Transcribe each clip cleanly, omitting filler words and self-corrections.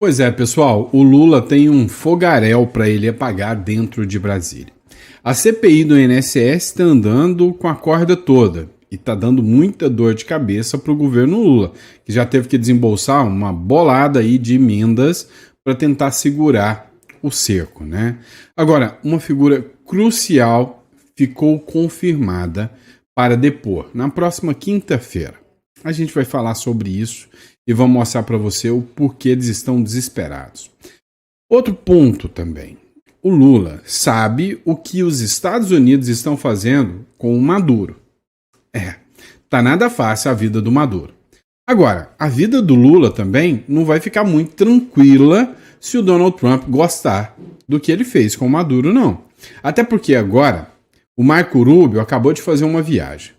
Pois é, pessoal, o Lula tem um fogaréu para ele apagar dentro de Brasília. A CPI do INSS está andando com a corda toda e está dando muita dor de cabeça para o governo Lula, que já teve que desembolsar uma bolada aí de emendas para tentar segurar o cerco, né? Agora, uma figura crucial ficou confirmada para depor na próxima quinta-feira. A gente vai falar sobre isso e vamos mostrar para você o porquê eles estão desesperados. Outro ponto também. O Lula sabe o que os Estados Unidos estão fazendo com o Maduro. Tá nada fácil a vida do Maduro. Agora, a vida do Lula também não vai ficar muito tranquila se o Donald Trump gostar do que ele fez com o Maduro, não. Até porque agora o Marco Rubio acabou de fazer uma viagem.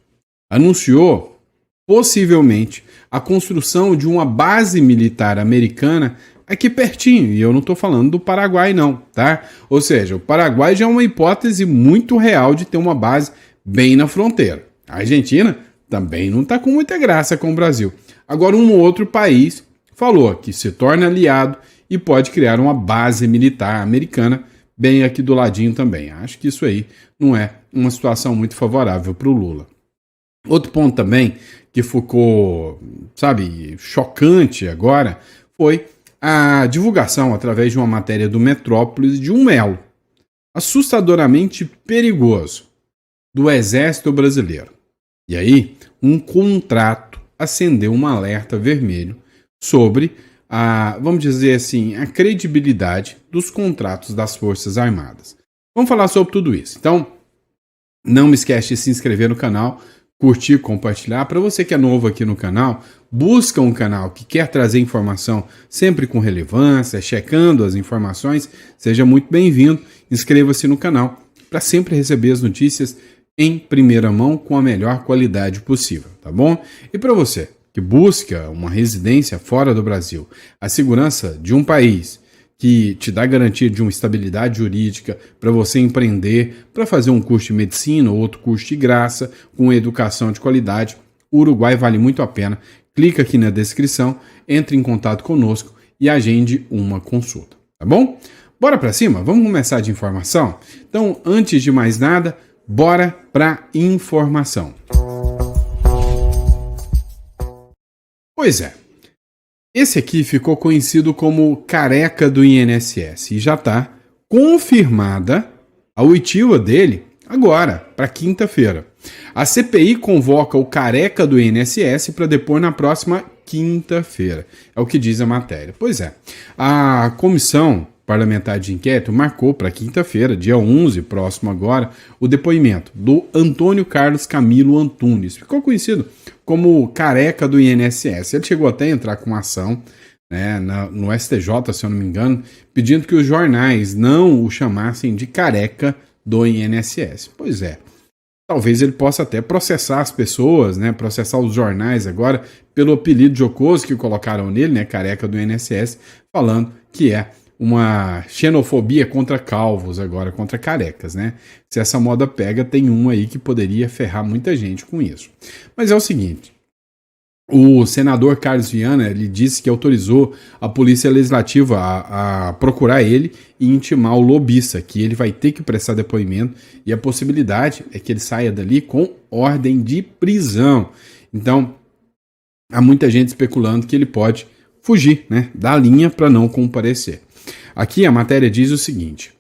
Anunciou, possivelmente, a construção de uma base militar americana aqui pertinho. E eu não estou falando do Paraguai, não, tá? Ou seja, o Paraguai já é uma hipótese muito real de ter uma base bem na fronteira. A Argentina também não está com muita graça com o Brasil. Agora, um outro país falou que se torna aliado e pode criar uma base militar americana bem aqui do ladinho também. Acho que isso aí não é uma situação muito favorável para o Lula. Outro ponto também que ficou, chocante agora foi a divulgação, através de uma matéria do Metrópolis, de um elo assustadoramente perigoso do Exército Brasileiro. E aí, um contrato acendeu um alerta vermelho sobre vamos dizer assim, a credibilidade dos contratos das Forças Armadas. Vamos falar sobre tudo isso. Então, não me esquece de se inscrever no canal, curtir, compartilhar. Para você que é novo aqui no canal, busca um canal que quer trazer informação sempre com relevância, checando as informações, seja muito bem-vindo. Inscreva-se no canal para sempre receber as notícias em primeira mão com a melhor qualidade possível, tá bom? E para você que busca uma residência fora do Brasil, a segurança de um país que te dá garantia de uma estabilidade jurídica para você empreender, para fazer um curso de medicina ou outro curso de graça, com educação de qualidade, o Uruguai vale muito a pena. Clica aqui na descrição, entre em contato conosco e agende uma consulta, tá bom? Bora para cima? Vamos começar de informação? Então, antes de mais nada, bora para informação. Pois é. Esse aqui ficou conhecido como careca do INSS e já está confirmada a oitiva dele agora, para quinta-feira. A CPI convoca o careca do INSS para depor na próxima quinta-feira. É o que diz a matéria. Pois é. A comissão parlamentar de inquérito marcou para quinta-feira, dia 11, próximo agora, o depoimento do Antônio Carlos Camilo Antunes. Ficou conhecido como careca do INSS. Ele chegou até a entrar com uma ação, né, no STJ, se eu não me engano, pedindo que os jornais não o chamassem de careca do INSS. Pois é. Talvez ele possa até processar as pessoas, né, processar os jornais agora pelo apelido jocoso que colocaram nele, né, careca do INSS, falando que é uma xenofobia contra calvos agora, contra carecas, né? Se essa moda pega, tem um aí que poderia ferrar muita gente com isso. Mas é o seguinte, o senador Carlos Viana, ele disse que autorizou a Polícia Legislativa a procurar ele e intimar o lobista, que ele vai ter que prestar depoimento e a possibilidade é que ele saia dali com ordem de prisão. Então, há muita gente especulando que ele pode fugir, né, da linha para não comparecer. Aqui a matéria diz o seguinte: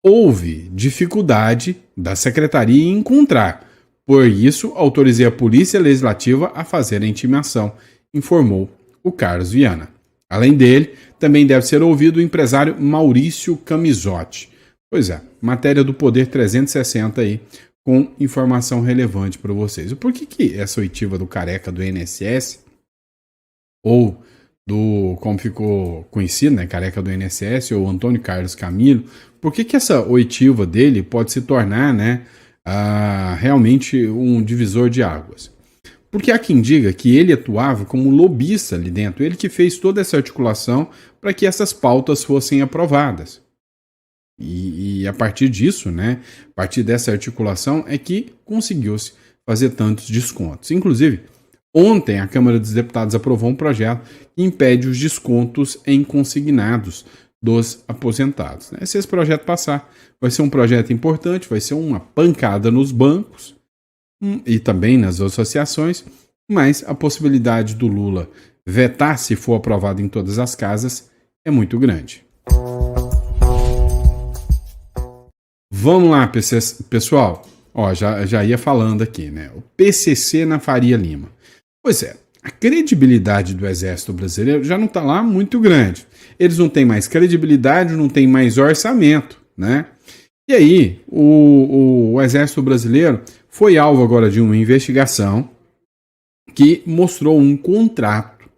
houve dificuldade da secretaria em encontrar, por isso autorizei a Polícia Legislativa a fazer a intimação, informou o Carlos Viana. Além dele, também deve ser ouvido o empresário Maurício Camisotti. Pois é, matéria do Poder 360 aí, com informação relevante para vocês. Por que essa oitiva do careca do INSS, ou do, como ficou conhecido, né, careca do INSS, ou Antônio Carlos Camilo, por que essa oitiva dele pode se tornar, né, realmente um divisor de águas? Porque há quem diga que ele atuava como lobista ali dentro, ele que fez toda essa articulação para que essas pautas fossem aprovadas. E a partir disso, né, a partir dessa articulação é que conseguiu-se fazer tantos descontos. Inclusive, Ontem, a Câmara dos Deputados aprovou um projeto que impede os descontos em consignados dos aposentados. Se esse projeto passar, vai ser um projeto importante, vai ser uma pancada nos bancos e também nas associações, mas a possibilidade do Lula vetar, se for aprovado em todas as casas, é muito grande. Vamos lá, pessoal. Já ia falando aqui, né? O PCC na Faria Lima. Pois é, a credibilidade do Exército Brasileiro já não está lá muito grande. Eles não têm mais credibilidade, não têm mais orçamento, né? E aí, o Exército Brasileiro foi alvo agora de uma investigação que mostrou um contrato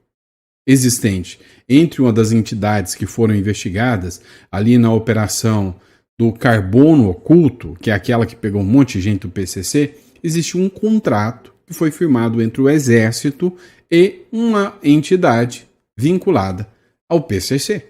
existente entre uma das entidades que foram investigadas ali na operação do carbono oculto, que é aquela que pegou um monte de gente do PCC. Existe um contrato que foi firmado entre o Exército e uma entidade vinculada ao PCC.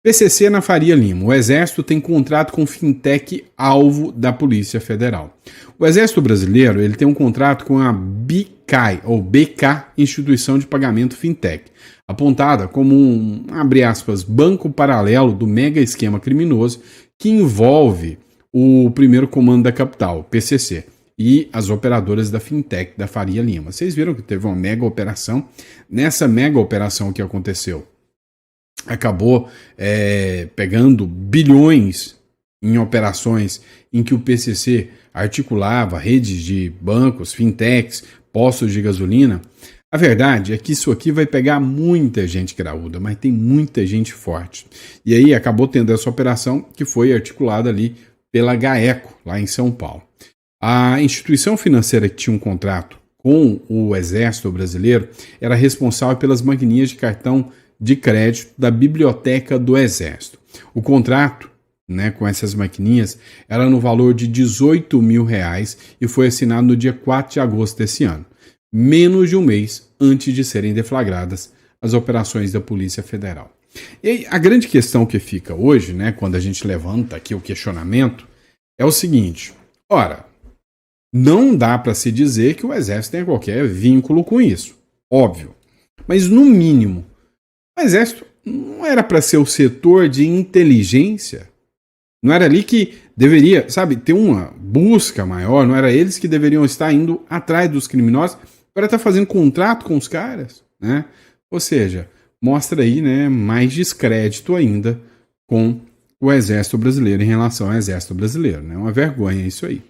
PCC na Faria Lima. O Exército tem contrato com fintech alvo da Polícia Federal. O Exército Brasileiro ele tem um contrato com a BCAI, ou BK, Instituição de Pagamento Fintech, apontada como um, abre aspas, banco paralelo do mega esquema criminoso que envolve o primeiro comando da capital, PCC, e as operadoras da fintech da Faria Lima. Vocês viram que teve uma mega operação. Nessa mega operação que aconteceu, acabou pegando bilhões em operações em que o PCC articulava redes de bancos, fintechs, postos de gasolina. A verdade é que isso aqui vai pegar muita gente graúda, mas tem muita gente forte. E aí acabou tendo essa operação que foi articulada ali pela GAECO, lá em São Paulo. A instituição financeira que tinha um contrato com o Exército Brasileiro era responsável pelas maquininhas de cartão de crédito da Biblioteca do Exército. O contrato, com essas maquininhas era no valor de R$18 mil e foi assinado no dia 4 de agosto desse ano, menos de um mês antes de serem deflagradas as operações da Polícia Federal. E aí, a grande questão que fica hoje, quando a gente levanta aqui o questionamento, é o seguinte: ora, não dá para se dizer que o Exército tenha qualquer vínculo com isso, óbvio, mas no mínimo, o Exército não era para ser o setor de inteligência? Não era ali que deveria, ter uma busca maior? Não era eles que deveriam estar indo atrás dos criminosos para estar fazendo contrato com os caras? Ou seja, mostra aí mais descrédito ainda com o Exército Brasileiro em relação ao Exército Brasileiro. É uma vergonha isso aí.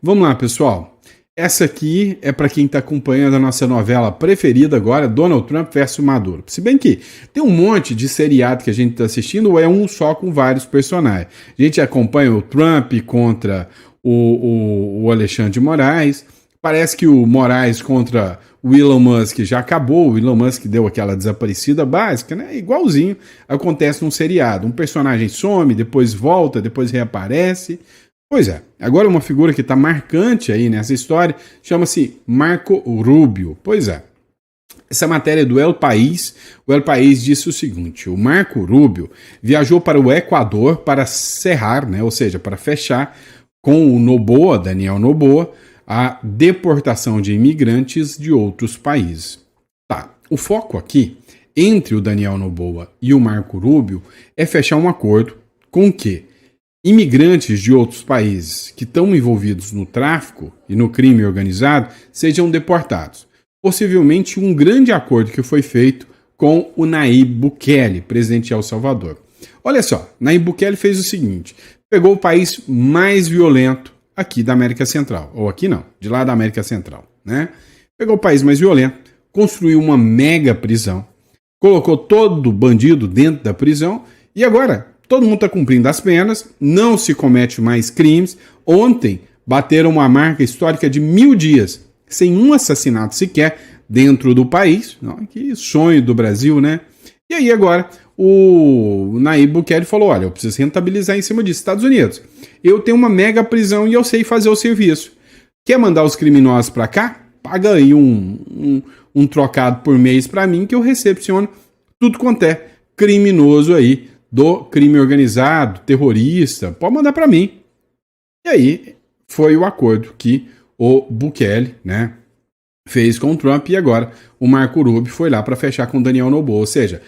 Vamos lá, pessoal. Essa aqui é para quem está acompanhando a nossa novela preferida agora, Donald Trump versus Maduro. Se bem que tem um monte de seriado que a gente está assistindo, ou é um só com vários personagens. A gente acompanha o Trump contra o Alexandre de Moraes. Parece que o Moraes contra o Elon Musk já acabou. O Elon Musk deu aquela desaparecida básica, igualzinho acontece num seriado. Um personagem some, depois volta, depois reaparece. Pois é, agora uma figura que está marcante aí nessa história chama-se Marco Rubio. Pois é, essa matéria é do El País. O El País disse o seguinte: o Marco Rubio viajou para o Equador para cerrar, ou seja, para fechar com o Noboa, Daniel Noboa, a deportação de imigrantes de outros países. Tá, o foco aqui, entre o Daniel Noboa e o Marco Rubio, é fechar um acordo com que imigrantes de outros países que estão envolvidos no tráfico e no crime organizado sejam deportados. Possivelmente um grande acordo que foi feito com o Nayib Bukele, presidente de El Salvador. Olha só, Nayib Bukele fez o seguinte: pegou o país mais violento aqui da América Central, ou aqui não, de lá da América Central, Pegou o país mais violento, construiu uma mega prisão, colocou todo bandido dentro da prisão e agora todo mundo está cumprindo as penas, não se comete mais crimes. Ontem bateram uma marca histórica de 1000 dias sem um assassinato sequer dentro do país. Que sonho do Brasil, E aí agora o Nayib Bukele falou: olha, eu preciso rentabilizar em cima disso. Estados Unidos, eu tenho uma mega prisão e eu sei fazer o serviço. Quer mandar os criminosos para cá? Paga aí um trocado por mês para mim que eu recepciono tudo quanto é criminoso aí do crime organizado, terrorista, pode mandar para mim. E aí foi o acordo que o Bukele, né, fez com o Trump, e agora o Marco Rubio foi lá para fechar com o Daniel Noboa. Ou seja,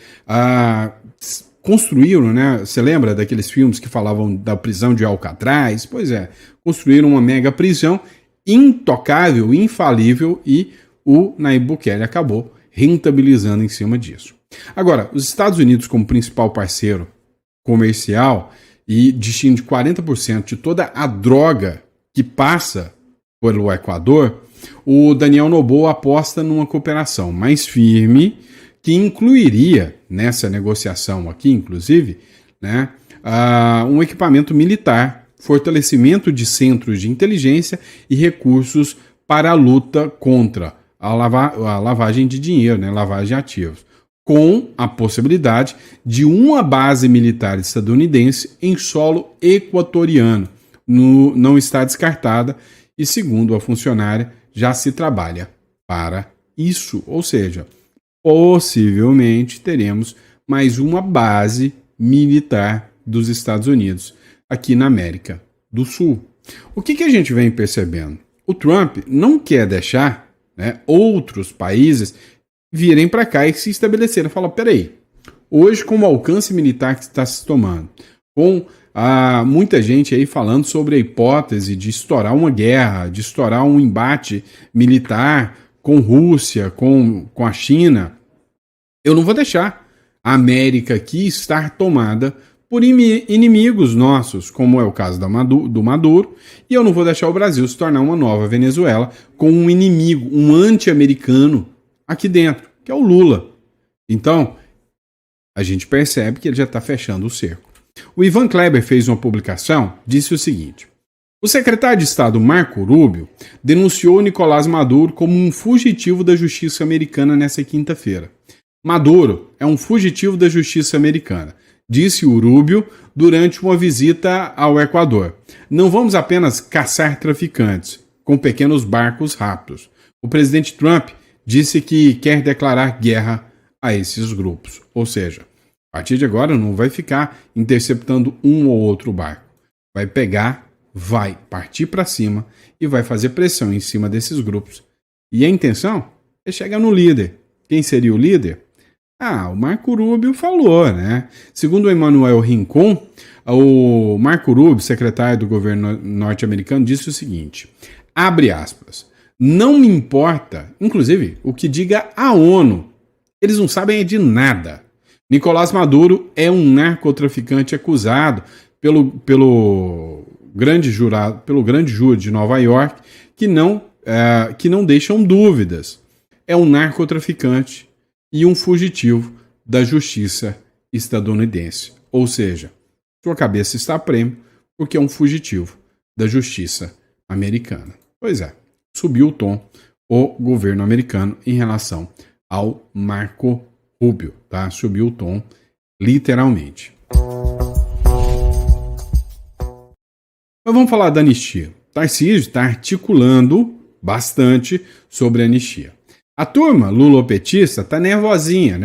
construíram, né? Você lembra daqueles filmes que falavam da prisão de Alcatraz? Pois é, construíram uma mega prisão intocável, infalível, e o Nayib Bukele acabou rentabilizando em cima disso. Agora, os Estados Unidos, como principal parceiro comercial e destino de 40% de toda a droga que passa pelo Equador, o Daniel Noboa aposta numa cooperação mais firme, que incluiria nessa negociação aqui, inclusive, né, um equipamento militar, fortalecimento de centros de inteligência e recursos para a luta contra a lavagem de dinheiro, né, lavagem de ativos, com a possibilidade de uma base militar estadunidense em solo equatoriano. Não está descartada e, segundo a funcionária, já se trabalha para isso. Ou seja, possivelmente teremos mais uma base militar dos Estados Unidos aqui na América do Sul. O que a gente vem percebendo? O Trump não quer deixar, né, outros países virem para cá e se estabelecerem. Fala, peraí, hoje com o alcance militar que está se tomando, com muita gente aí falando sobre a hipótese de estourar uma guerra, de estourar um embate militar com Rússia, com a China, eu não vou deixar a América aqui estar tomada por inimigos nossos, como é o caso do Maduro, e eu não vou deixar o Brasil se tornar uma nova Venezuela com um inimigo, um anti-americano aqui dentro, que é o Lula. Então, a gente percebe que ele já está fechando o cerco. O Ivan Kleber fez uma publicação, disse o seguinte: o secretário de Estado Marco Rubio denunciou Nicolás Maduro como um fugitivo da justiça americana nesta quinta-feira. Maduro é um fugitivo da justiça americana, disse o Rubio durante uma visita ao Equador. Não vamos apenas caçar traficantes com pequenos barcos rápidos. O presidente Trump disse que quer declarar guerra a esses grupos. Ou seja, a partir de agora não vai ficar interceptando um ou outro barco. Vai pegar, vai partir para cima e vai fazer pressão em cima desses grupos. E a intenção é chegar no líder. Quem seria o líder? O Marco Rubio falou, né? Segundo o Emmanuel Rincon, o Marco Rubio, secretário do governo norte-americano, disse o seguinte, abre aspas, não me importa, inclusive, o que diga a ONU. Eles não sabem de nada. Nicolás Maduro é um narcotraficante acusado pelo grande júri de Nova York, que não deixam dúvidas. É um narcotraficante e um fugitivo da justiça estadunidense. Ou seja, sua cabeça está a prêmio porque é um fugitivo da justiça americana. Pois é, subiu o tom o governo americano em relação ao Marco Rubio, tá? Subiu o tom literalmente. Mas vamos falar da anistia. Tarcísio está articulando bastante sobre a anistia. A turma lulopetista tá nervosinha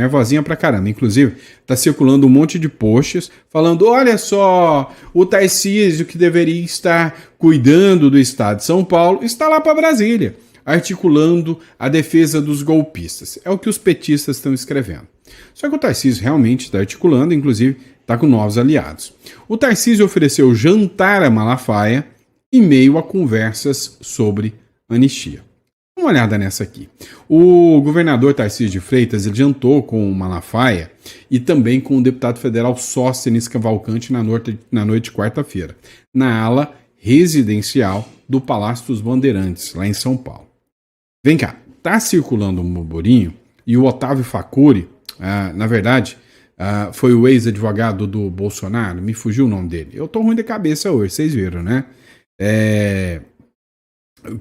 pra caramba. Inclusive, tá circulando um monte de posts falando, olha só, o Tarcísio que deveria estar cuidando do estado de São Paulo está lá para Brasília, articulando a defesa dos golpistas. É o que os petistas estão escrevendo. Só que o Tarcísio realmente está articulando, inclusive está com novos aliados. O Tarcísio ofereceu jantar a Malafaia em meio a conversas sobre anistia. Dá uma olhada nessa aqui. O governador Tarcísio de Freitas ele jantou com o Malafaia e também com o deputado federal Sóstenes Cavalcante na noite de quarta-feira, na ala residencial do Palácio dos Bandeirantes, lá em São Paulo. Vem cá, tá circulando um burburinho e o Otávio Facuri, na verdade, foi o ex-advogado do Bolsonaro, me fugiu o nome dele. Eu tô ruim de cabeça hoje, vocês viram, né?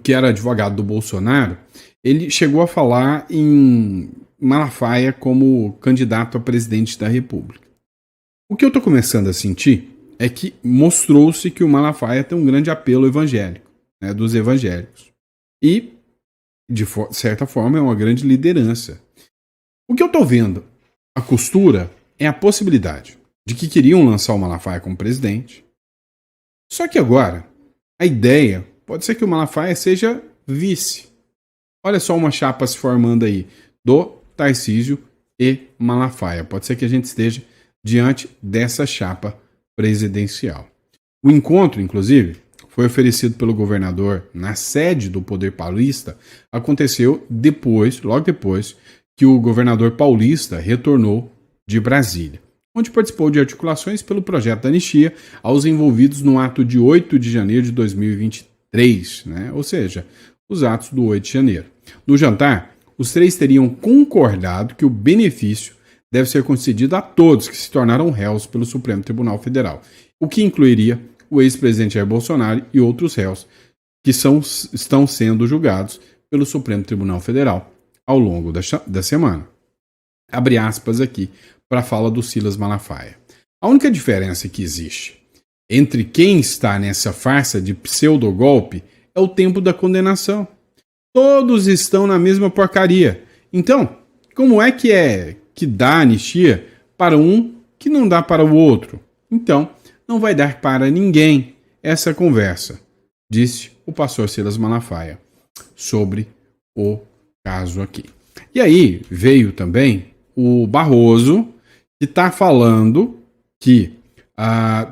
Que era advogado do Bolsonaro, ele chegou a falar em Malafaia como candidato a presidente da República. O que eu tô começando a sentir é que mostrou-se que o Malafaia tem um grande apelo evangélico, né, dos evangélicos. E, de certa forma, é uma grande liderança. O que eu tô vendo, a costura, é a possibilidade de que queriam lançar o Malafaia como presidente. Só que agora, a ideia pode ser que o Malafaia seja vice. Olha só uma chapa se formando aí do Tarcísio e Malafaia. Pode ser que a gente esteja diante dessa chapa presidencial. O encontro, inclusive, foi oferecido pelo governador na sede do Poder Paulista, aconteceu logo depois que o governador paulista retornou de Brasília, onde participou de articulações pelo projeto da anistia aos envolvidos no ato de 8 de janeiro de 2023, né? Ou seja, os atos do 8 de janeiro. No jantar, os três teriam concordado que o benefício deve ser concedido a todos que se tornaram réus pelo Supremo Tribunal Federal, o que incluiria o ex-presidente Jair Bolsonaro e outros réus que estão sendo julgados pelo Supremo Tribunal Federal ao longo da semana. Abre aspas aqui para a fala do Silas Malafaia. A única diferença que existe entre quem está nessa farsa de pseudo-golpe é o tempo da condenação. Todos estão na mesma porcaria. Então, como é que dá anistia para um que não dá para o outro? Então, não vai dar para ninguém essa conversa, disse o pastor Silas Malafaia sobre o caso aqui. E aí veio também o Barroso, que está falando que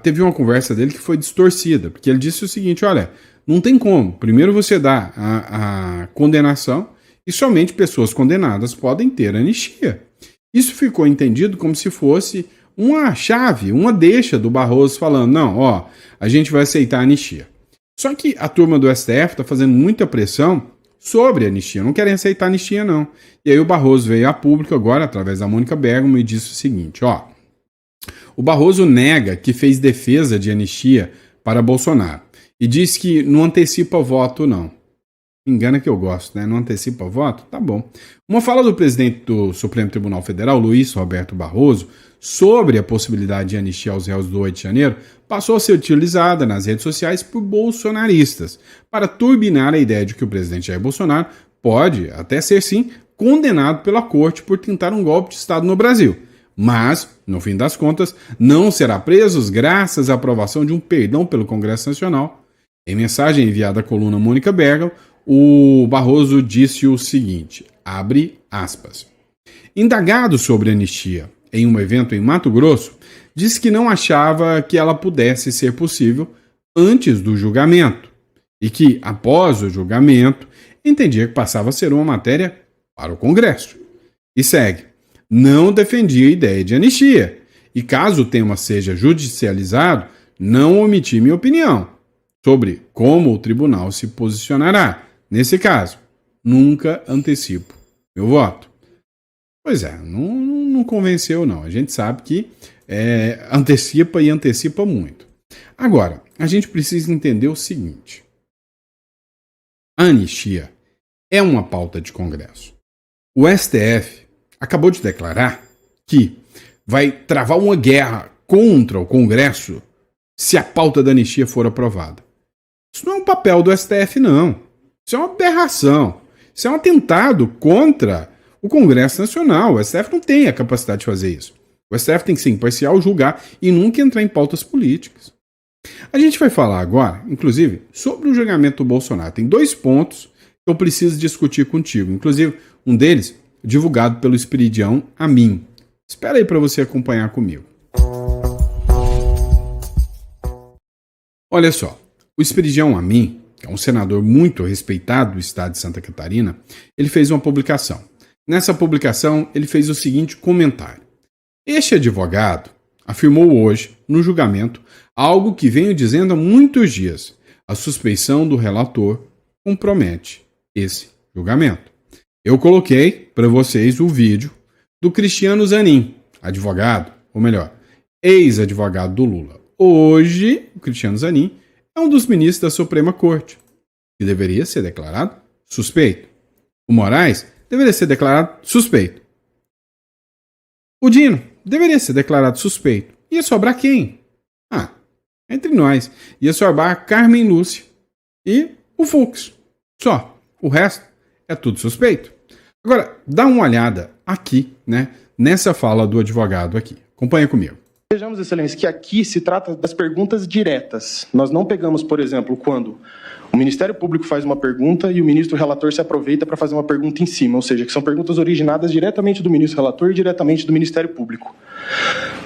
teve uma conversa dele que foi distorcida, porque ele disse o seguinte, olha, não tem como, primeiro você dá a condenação e somente pessoas condenadas podem ter anistia. Isso ficou entendido como se fosse uma chave, uma deixa do Barroso falando, não, a gente vai aceitar a anistia. Só que a turma do STF está fazendo muita pressão sobre a anistia, não querem aceitar a anistia não. E aí o Barroso veio a público agora, através da Mônica Bergamo, e disse o seguinte, o Barroso nega que fez defesa de anistia para Bolsonaro e diz que não antecipa voto não. Engana que eu gosto, né? Não antecipa voto? Tá bom. Uma fala do presidente do Supremo Tribunal Federal, Luiz Roberto Barroso, sobre a possibilidade de anistia aos réus do 8 de janeiro, passou a ser utilizada nas redes sociais por bolsonaristas para turbinar a ideia de que o presidente Jair Bolsonaro pode, até ser sim, condenado pela corte por tentar um golpe de Estado no Brasil. Mas, no fim das contas, não será preso graças à aprovação de um perdão pelo Congresso Nacional. Em mensagem enviada à coluna Mônica Bergamo, o Barroso disse o seguinte, abre aspas. Indagado sobre anistia em um evento em Mato Grosso, disse que não achava que ela pudesse ser possível antes do julgamento e que, após o julgamento, entendia que passava a ser uma matéria para o Congresso. E segue, não defendia a ideia de anistia e, caso o tema seja judicializado, não omiti minha opinião sobre como o tribunal se posicionará. Nesse caso, nunca antecipo meu voto. Pois é, não convenceu não. A gente sabe que antecipa e antecipa muito. Agora, a gente precisa entender o seguinte. A anistia é uma pauta de Congresso. O STF acabou de declarar que vai travar uma guerra contra o Congresso se a pauta da anistia for aprovada. Isso não é um papel do STF, não. Isso é uma aberração. Isso é um atentado contra o Congresso Nacional. O STF não tem a capacidade de fazer isso. O STF tem que ser imparcial, julgar e nunca entrar em pautas políticas. A gente vai falar agora, inclusive, sobre o julgamento do Bolsonaro. Tem 2 pontos que eu preciso discutir contigo. Inclusive, um deles divulgado pelo Esperidião Amin. Espera aí para você acompanhar comigo. Olha só, o Esperidião Amin, que é um senador muito respeitado do estado de Santa Catarina, ele fez uma publicação. Nessa publicação, ele fez o seguinte comentário. Este advogado afirmou hoje, no julgamento, algo que venho dizendo há muitos dias. A suspeição do relator compromete esse julgamento. Eu coloquei para vocês o vídeo do Cristiano Zanin, advogado, ou melhor, ex-advogado do Lula. Hoje, o Cristiano Zanin é um dos ministros da Suprema Corte, que deveria ser declarado suspeito. O Moraes deveria ser declarado suspeito. O Dino deveria ser declarado suspeito. Ia sobrar quem? Entre nós. Ia sobrar a Carmen Lúcia e o Fux. Só. O resto é tudo suspeito. Agora, dá uma olhada aqui, né, nessa fala do advogado aqui. Acompanha comigo. Vejamos, Excelência, que aqui se trata das perguntas diretas. Nós não pegamos, por exemplo, quando o Ministério Público faz uma pergunta e o ministro relator se aproveita para fazer uma pergunta em cima, ou seja, que são perguntas originadas diretamente do ministro relator e diretamente do Ministério Público.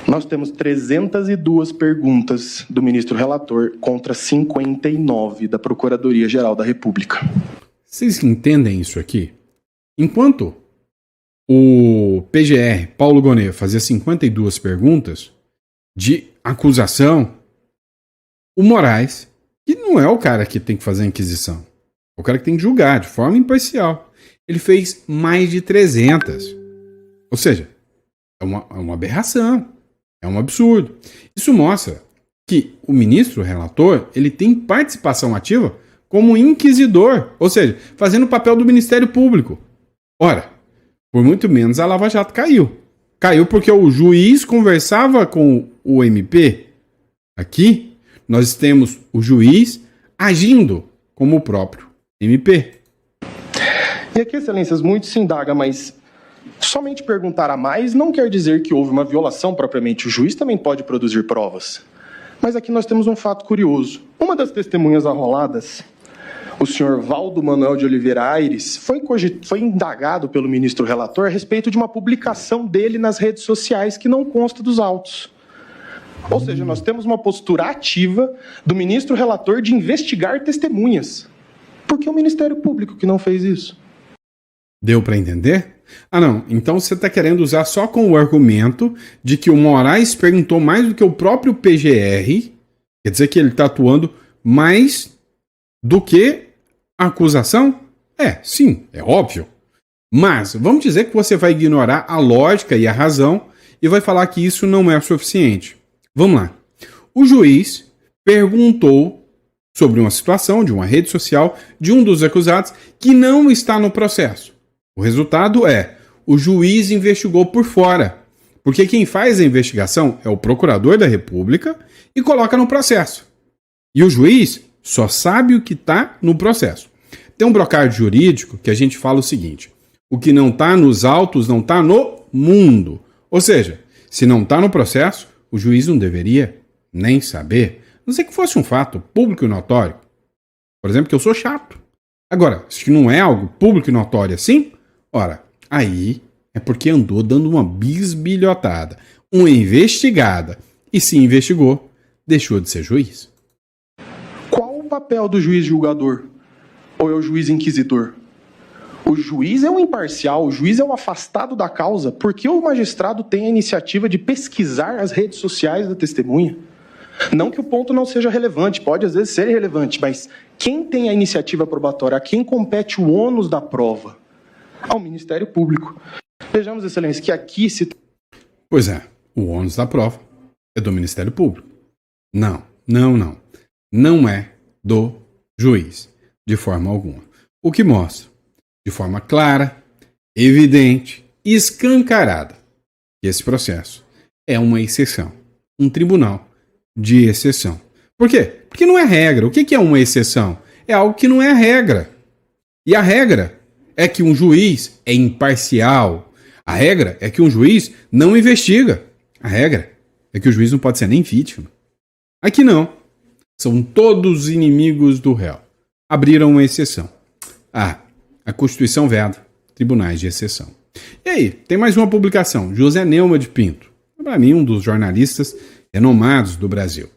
Nós temos 302 perguntas do ministro relator contra 59 da Procuradoria-Geral da República. Vocês entendem isso aqui? Enquanto o PGR, Paulo Gonet, fazia 52 perguntas de acusação, o Moraes, que não é o cara que tem que fazer a inquisição, é o cara que tem que julgar de forma imparcial, ele fez mais de 300. Ou seja, é uma aberração, é um absurdo. Isso mostra que o ministro relator ele tem participação ativa como inquisidor, ou seja, fazendo o papel do Ministério Público. Ora, por muito menos a Lava Jato caiu. Caiu porque o juiz conversava com o MP. Aqui, nós temos o juiz agindo como o próprio MP. E aqui, Excelências, muito se indaga, mas somente perguntar a mais não quer dizer que houve uma violação propriamente. O juiz também pode produzir provas. Mas aqui nós temos um fato curioso. Uma das testemunhas arroladas, o senhor Valdo Manuel de Oliveira Aires, foi indagado pelo ministro relator a respeito de uma publicação dele nas redes sociais que não consta dos autos. Ou seja, nós temos uma postura ativa do ministro relator de investigar testemunhas. Por que o Ministério Público que não fez isso? Deu para entender? Ah, não. Então você está querendo usar só com o argumento de que o Moraes perguntou mais do que o próprio PGR. Quer dizer que ele está atuando mais do que a acusação? Sim, é óbvio. Mas vamos dizer que você vai ignorar a lógica e a razão e vai falar que isso não é suficiente. Vamos lá. O juiz perguntou sobre uma situação de uma rede social de um dos acusados que não está no processo. O resultado é: o juiz investigou por fora, porque quem faz a investigação é o procurador da República e coloca no processo. E o juiz só sabe o que está no processo. Tem um brocário jurídico que a gente fala o seguinte: o que não está nos autos não está no mundo. Ou seja, se não está no processo, o juiz não deveria nem saber, a não ser que fosse um fato público e notório. Por exemplo, que eu sou chato. Agora, se não é algo público e notório assim, ora, aí é porque andou dando uma bisbilhotada, uma investigada, e se investigou, deixou de ser juiz. Qual o papel do juiz julgador? Ou é o juiz inquisidor? O juiz é o imparcial, o juiz é o afastado da causa, porque o magistrado tem a iniciativa de pesquisar as redes sociais da testemunha. Não que o ponto não seja relevante, pode às vezes ser relevante, mas quem tem a iniciativa probatória, a quem compete o ônus da prova? Ao Ministério Público. Vejamos, Excelência, que aqui se... Pois é, o ônus da prova é do Ministério Público. Não é do juiz, de forma alguma. O que mostra, de forma clara, evidente e escancarada, que esse processo é uma exceção, um tribunal de exceção. Por quê? Porque não é regra. O que é uma exceção? É algo que não é regra. E a regra é que um juiz é imparcial. A regra é que um juiz não investiga. A regra é que o juiz não pode ser nem vítima. Aqui não. São todos inimigos do réu. Abriram uma exceção. A Constituição veda tribunais de exceção. E aí, tem mais uma publicação. José Neumann de Pinto. Para mim, um dos jornalistas renomados do Brasil.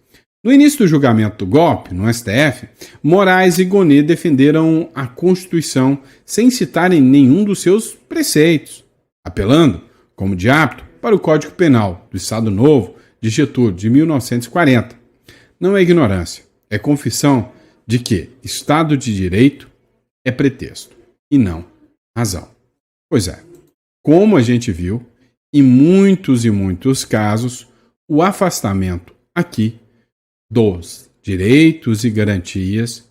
No início do julgamento do golpe, no STF, Moraes e Gonet defenderam a Constituição sem citarem nenhum dos seus preceitos, apelando, como de hábito, para o Código Penal do Estado Novo de Getúlio, de 1940. Não é ignorância, é confissão de que Estado de Direito é pretexto e não razão. Pois é, como a gente viu, em muitos e muitos casos, o afastamento aqui dos direitos e garantias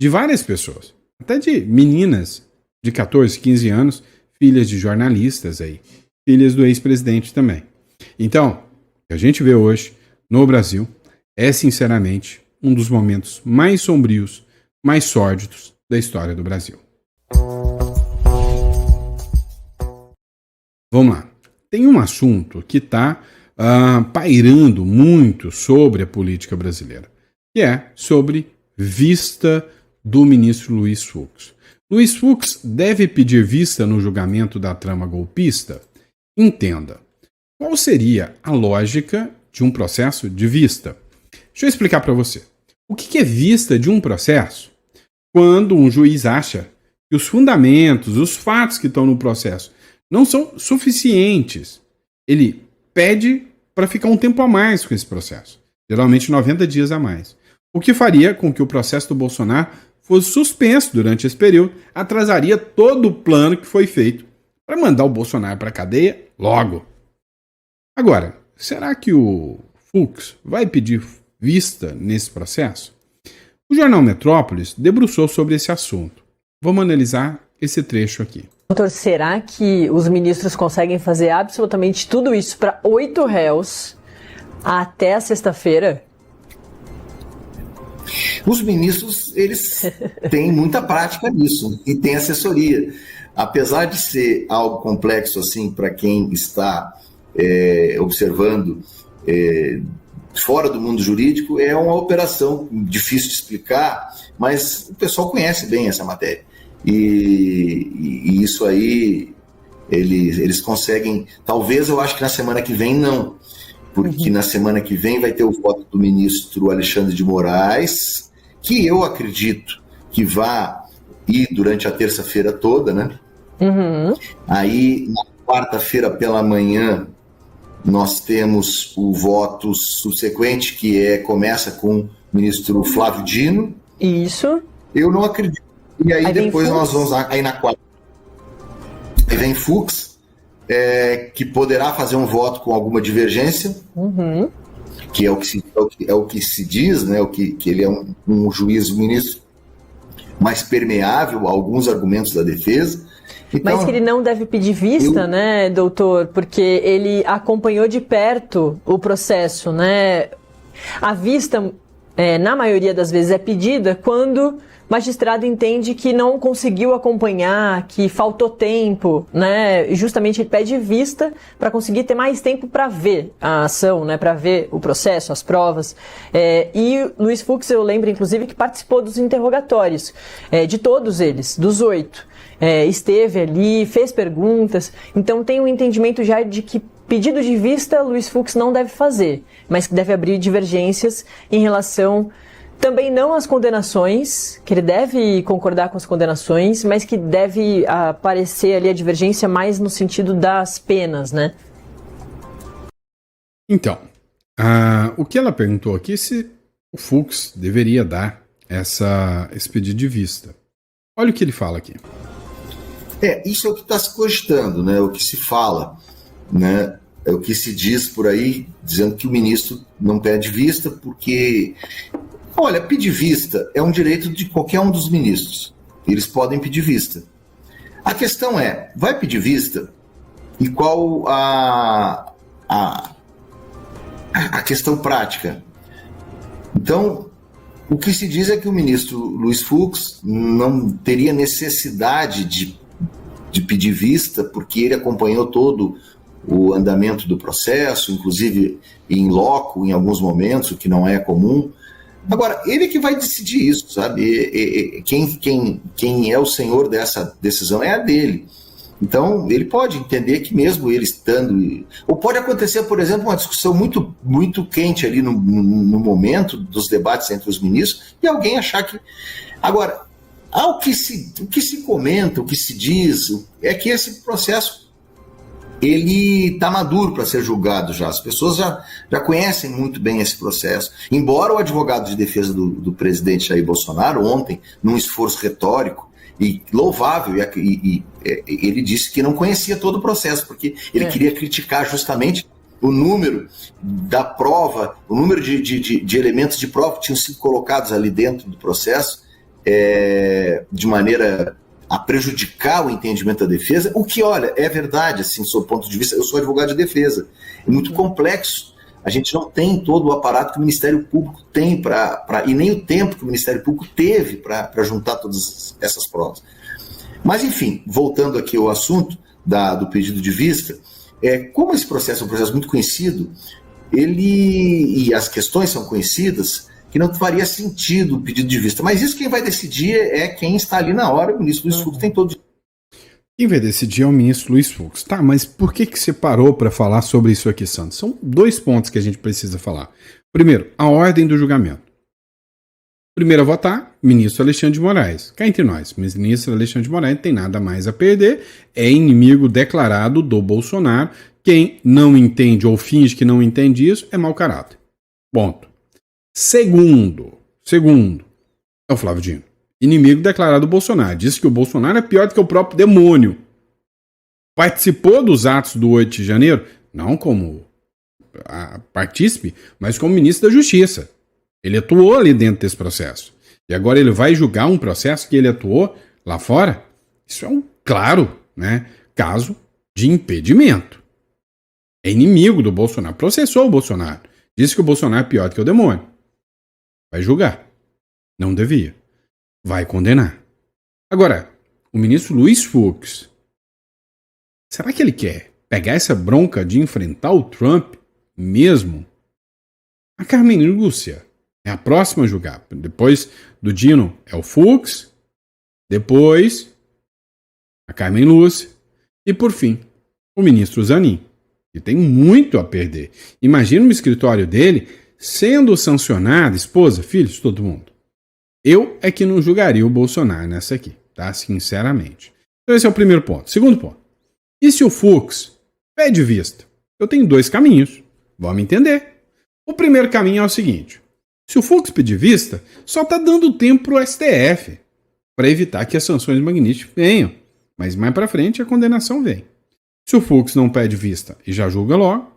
de várias pessoas, até de meninas de 14, 15 anos, filhas de jornalistas aí, filhas do ex-presidente também. Então, o que a gente vê hoje no Brasil é, sinceramente, um dos momentos mais sombrios, mais sórdidos da história do Brasil. Vamos lá. Tem um assunto que está pairando muito sobre a política brasileira, que é sobre vista do ministro Luiz Fux. Luiz Fux deve pedir vista no julgamento da trama golpista? Entenda. Qual seria a lógica de um processo de vista? Deixa eu explicar para você. O que é vista de um processo? Quando um juiz acha que os fundamentos, os fatos que estão no processo não são suficientes, ele pede para ficar um tempo a mais com esse processo, geralmente 90 dias a mais, o que faria com que o processo do Bolsonaro fosse suspenso durante esse período, atrasaria todo o plano que foi feito para mandar o Bolsonaro para a cadeia logo. Agora, será que o Fux vai pedir vista nesse processo? O jornal Metrópolis debruçou sobre esse assunto. Vamos analisar esse trecho aqui. Doutor, será que os ministros conseguem fazer absolutamente tudo isso para 8 réus até a sexta-feira? Os ministros, eles têm muita prática nisso e têm assessoria. Apesar de ser algo complexo assim para quem está observando fora do mundo jurídico, é uma operação difícil de explicar, mas o pessoal conhece bem essa matéria. E isso aí, eles conseguem, talvez eu acho que na semana que vem não, porque na semana que vem vai ter o voto do ministro Alexandre de Moraes, que eu acredito que vai ir durante a terça-feira toda, né? Aí, na quarta-feira pela manhã, nós temos o voto subsequente, que começa com o ministro Flávio Dino. Isso. Eu não acredito. E aí depois nós vamos lá, aí na quarta. Aí vem Fux, que poderá fazer um voto com alguma divergência, que é o que se diz, né? Que ele é um juiz, um ministro mais permeável a alguns argumentos da defesa. Então, mas que ele não deve pedir vista, né, doutor? Porque ele acompanhou de perto o processo, né? A vista, na maioria das vezes, é pedida quando o magistrado entende que não conseguiu acompanhar, que faltou tempo, né? Justamente ele pede vista para conseguir ter mais tempo para ver a ação, né? Para ver o processo, as provas. E Luiz Fux, eu lembro, inclusive, que participou dos interrogatórios, de todos eles, dos 8. Esteve ali, fez perguntas, então tem um entendimento já de que pedido de vista Luiz Fux não deve fazer, mas que deve abrir divergências em relação também não às condenações, que ele deve concordar com as condenações, mas que deve aparecer ali a divergência mais no sentido das penas, né? Então, o que ela perguntou aqui é se o Fux deveria dar esse pedido de vista. Olha o que ele fala aqui. Isso é o que está se cogitando, né? O que se fala, né? É o que se diz por aí, dizendo que o ministro não pede vista porque, olha, pedir vista é um direito de qualquer um dos ministros. Eles podem pedir vista. A questão é, vai pedir vista? E qual a questão prática? Então, o que se diz é que o ministro Luiz Fux não teria necessidade de pedir vista, porque ele acompanhou todo o andamento do processo, inclusive em loco, em alguns momentos, o que não é comum. Agora, ele que vai decidir isso, sabe? Quem é o senhor dessa decisão é a dele. Então, ele pode entender que mesmo ele estando... Ou pode acontecer, por exemplo, uma discussão muito, muito quente ali no momento dos debates entre os ministros e alguém achar que... Agora, o que se comenta, o que se diz, é que esse processo ele está maduro para ser julgado já. As pessoas já conhecem muito bem esse processo. Embora o advogado de defesa do presidente Jair Bolsonaro, ontem, num esforço retórico e louvável, ele disse que não conhecia todo o processo, porque ele queria criticar justamente o número da prova, o número de elementos de prova que tinham sido colocados ali dentro do processo, de maneira a prejudicar o entendimento da defesa, o que, olha, é verdade, assim, do seu ponto de vista, eu sou advogado de defesa, é muito complexo, a gente não tem todo o aparato que o Ministério Público tem e nem o tempo que o Ministério Público teve para juntar todas essas provas. Mas, enfim, voltando aqui ao assunto do pedido de vista, Como esse processo é um processo muito conhecido, e as questões são conhecidas, que não faria sentido o pedido de vista. Mas isso quem vai decidir é quem está ali na hora. O ministro Luiz Fux tem todo. Quem vai decidir é o ministro Luiz Fux. Tá, mas por que você parou para falar sobre isso aqui, Santos? São 2 pontos que a gente precisa falar. Primeiro, a ordem do julgamento. Primeiro a votar, ministro Alexandre de Moraes. Cá entre nós, ministro Alexandre de Moraes não tem nada mais a perder, é inimigo declarado do Bolsonaro. Quem não entende ou finge que não entende isso é mau caráter. Ponto. Segundo, é o Flávio Dino. Inimigo declarado do Bolsonaro. Diz que o Bolsonaro é pior do que o próprio demônio. Participou dos atos do 8 de janeiro, não como partícipe, mas como ministro da Justiça. Ele atuou ali dentro desse processo. E agora ele vai julgar um processo que ele atuou lá fora? Isso é um claro, caso de impedimento. É inimigo do Bolsonaro. Processou o Bolsonaro. Disse que o Bolsonaro é pior do que o demônio. Vai julgar. Não devia. Vai condenar. Agora, o ministro Luiz Fux, será que ele quer pegar essa bronca de enfrentar o Trump mesmo? A Carmen Lúcia é a próxima a julgar. Depois do Dino é o Fux, depois a Carmen Lúcia e, por fim, o ministro Zanin, que tem muito a perder. Imagina no escritório dele sendo sancionado, esposa, filhos, todo mundo. Eu é que não julgaria o Bolsonaro nessa aqui, tá? Sinceramente. Então esse é o primeiro ponto. Segundo ponto. E se o Fux pede vista? Eu tenho 2 caminhos. Vamos entender. O primeiro caminho é o seguinte. Se o Fux pedir vista, só está dando tempo para o STF para evitar que as sanções magníficas venham. Mas mais para frente a condenação vem. Se o Fux não pede vista e já julga logo,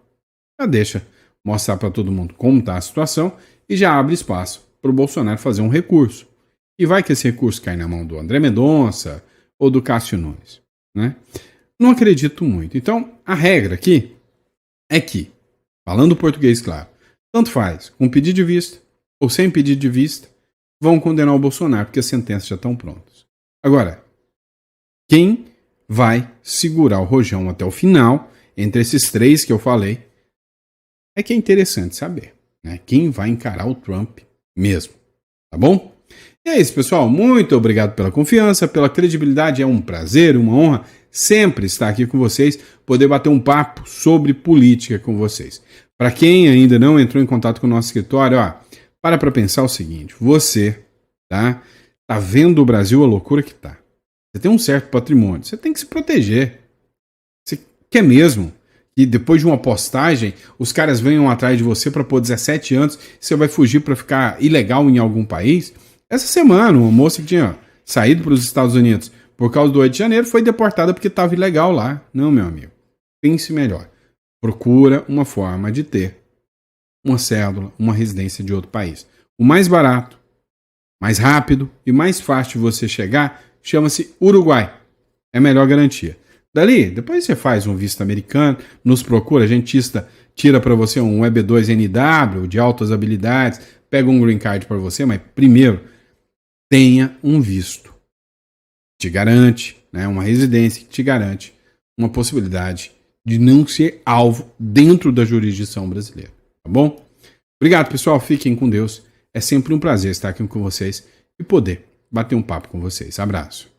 já deixa mostrar para todo mundo como está a situação e já abre espaço para o Bolsonaro fazer um recurso. E vai que esse recurso cai na mão do André Mendonça ou do Cássio Nunes. Não acredito muito. Então, a regra aqui é que, falando português claro, tanto faz com pedido de vista ou sem pedido de vista, vão condenar o Bolsonaro porque as sentenças já estão prontas. Agora, quem vai segurar o rojão até o final, entre esses 3 que eu falei, é que é interessante saber, quem vai encarar o Trump mesmo, tá bom? E é isso, pessoal, muito obrigado pela confiança, pela credibilidade, é um prazer, uma honra sempre estar aqui com vocês, poder bater um papo sobre política com vocês. Para quem ainda não entrou em contato com o nosso escritório, para pensar o seguinte, você tá vendo o Brasil a loucura que tá. Você tem um certo patrimônio, você tem que se proteger. Você quer mesmo que depois de uma postagem os caras venham atrás de você para pôr 17 anos, você vai fugir para ficar ilegal em algum país? Essa semana, uma moça que tinha saído para os Estados Unidos por causa do 8 de janeiro foi deportada porque estava ilegal lá. Não, meu amigo. Pense melhor. Procura uma forma de ter uma cédula, uma residência de outro país. O mais barato, mais rápido e mais fácil de você chegar chama-se Uruguai. É a melhor garantia. Dali, depois você faz um visto americano, nos procura, a gente tira para você um EB2NW de altas habilidades, pega um green card para você, mas primeiro, tenha um visto. Te garante, uma residência que te garante uma possibilidade de não ser alvo dentro da jurisdição brasileira. Tá bom? Obrigado, pessoal. Fiquem com Deus. É sempre um prazer estar aqui com vocês e poder bater um papo com vocês. Abraço.